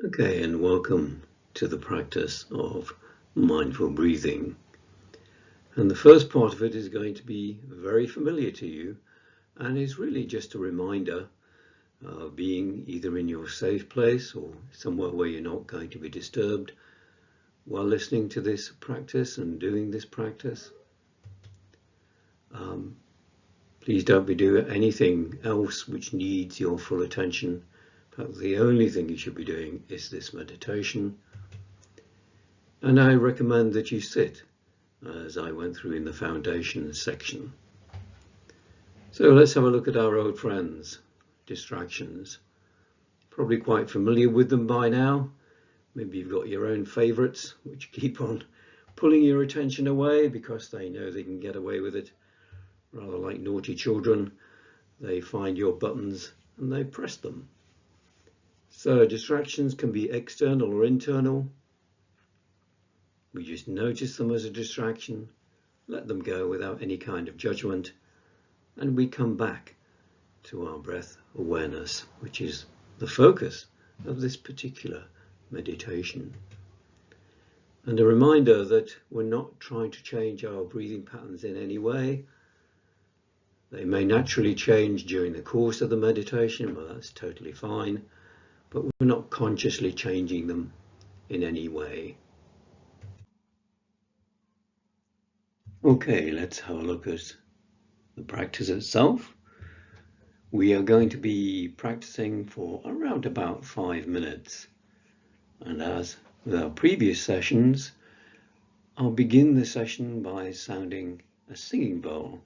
Okay, and welcome to the practice of mindful breathing. And the first part of it is going to be very familiar to you and is really just a reminder of being either in your safe place or somewhere where you're not going to be disturbed while listening to this practice and doing this practice. Please don't be doing anything else which needs your full attention. But the only thing you should be doing is this meditation. And I recommend that you sit, as I went through in the foundation section. So let's have a look at our old friends, distractions. Probably quite familiar with them by now. Maybe you've got your own favourites which keep on pulling your attention away because they know they can get away with it. Rather like naughty children, they find your buttons and they press them. So distractions can be external or internal. We just notice them as a distraction, let them go without any kind of judgment, and we come back to our breath awareness, which is the focus of this particular meditation. And a reminder that we're not trying to change our breathing patterns in any way. They may naturally change during the course of the meditation, but that's totally fine. But we're not consciously changing them in any way. Okay, let's have a look at the practice itself. We are going to be practicing for around about 5 minutes. And as with our previous sessions, I'll begin the session by sounding a singing bowl.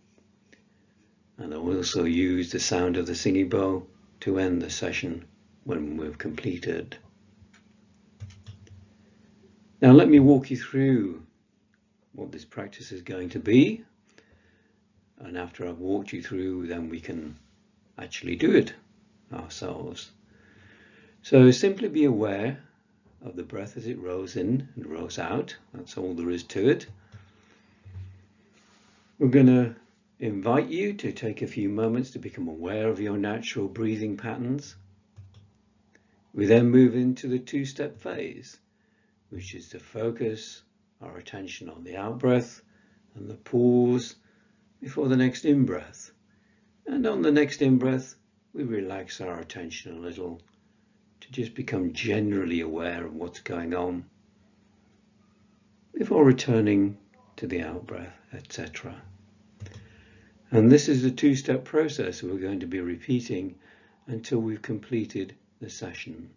And I'll also use the sound of the singing bowl to end the session when we've completed. Now let me walk you through what this practice is going to be. And after I've walked you through, then we can actually do it ourselves. So simply be aware of the breath as it rolls in and rolls out. That's all there is to it. We're going to invite you to take a few moments to become aware of your natural breathing patterns. We then move into the two-step phase, which is to focus our attention on the out-breath and the pause before the next in-breath. And on the next in-breath, we relax our attention a little to just become generally aware of what's going on before returning to the out-breath, etc. And this is a two-step process we're going to be repeating until we've completed the session.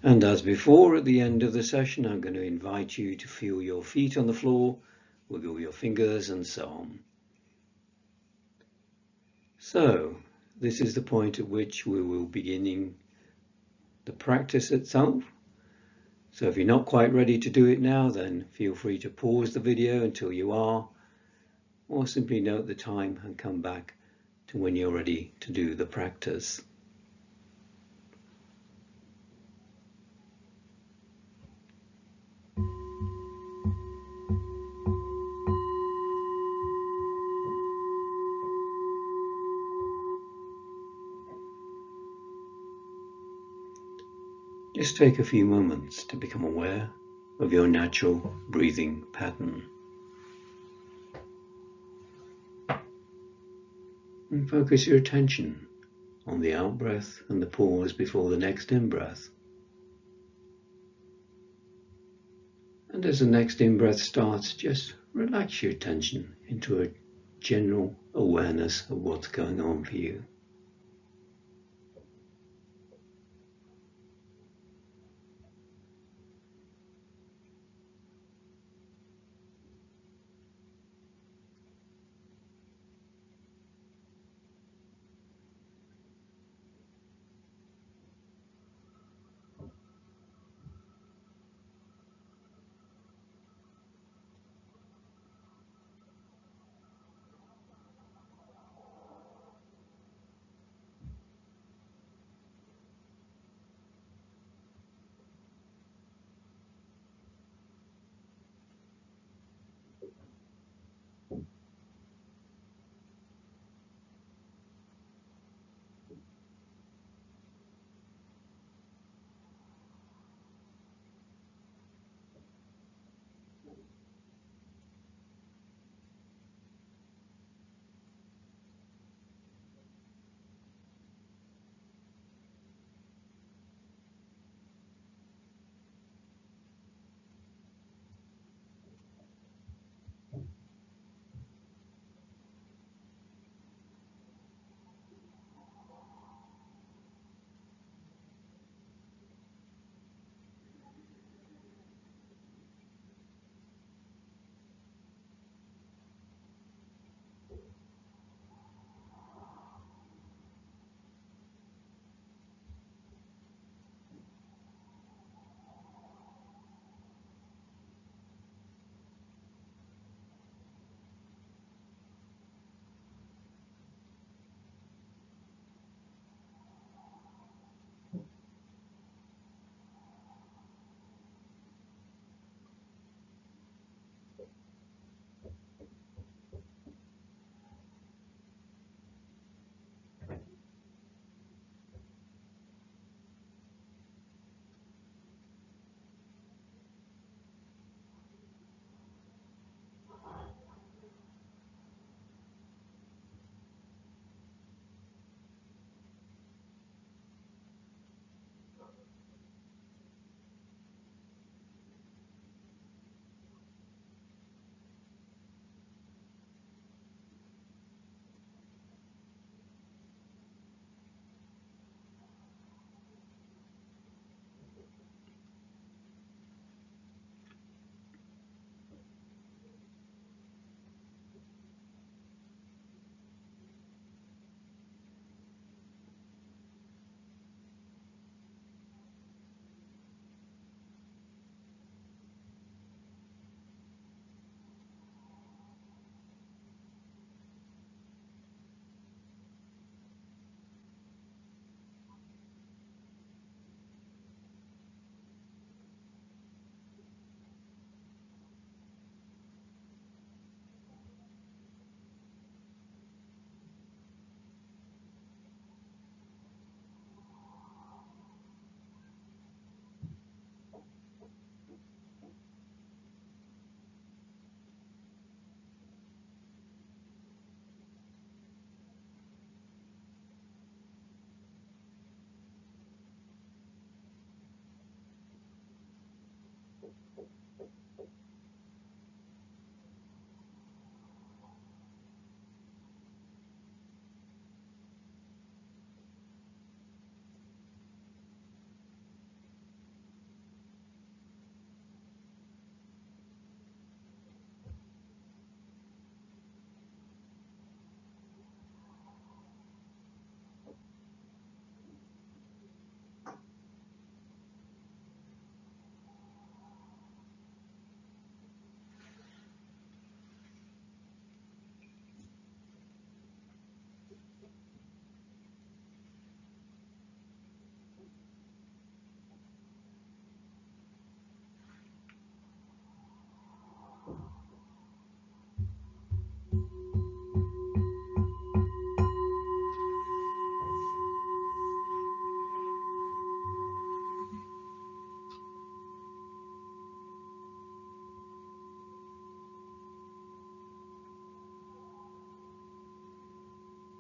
And as before, at the end of the session, I'm going to invite you to feel your feet on the floor, wiggle your fingers and so on. So, this is the point at which we will be beginning the practice itself. So if you're not quite ready to do it now, then feel free to pause the video until you are, or simply note the time and come back to when you're ready to do the practice. Just take a few moments to become aware of your natural breathing pattern. And focus your attention on the out-breath and the pause before the next in-breath. And as the next in-breath starts, just relax your attention into a general awareness of what's going on for you.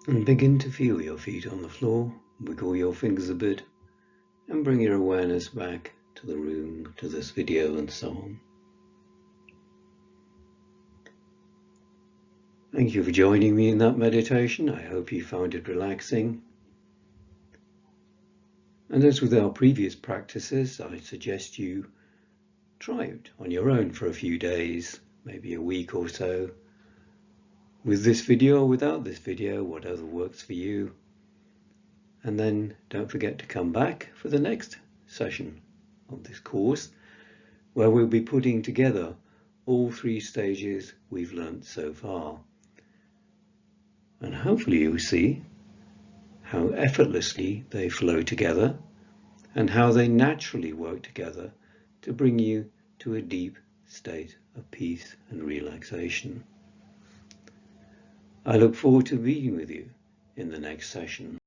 And begin to feel your feet on the floor, wiggle your fingers a bit, and bring your awareness back to the room, to this video and so on. Thank you for joining me in that meditation. I hope you found it relaxing. And as with our previous practices, I suggest you try it on your own for a few days, maybe a week or so, with this video or without this video, whatever works for you. And then don't forget to come back for the next session of this course, where we'll be putting together all 3 stages we've learnt so far. And hopefully you'll see how effortlessly they flow together and how they naturally work together to bring you to a deep state of peace and relaxation. I look forward to being with you in the next session.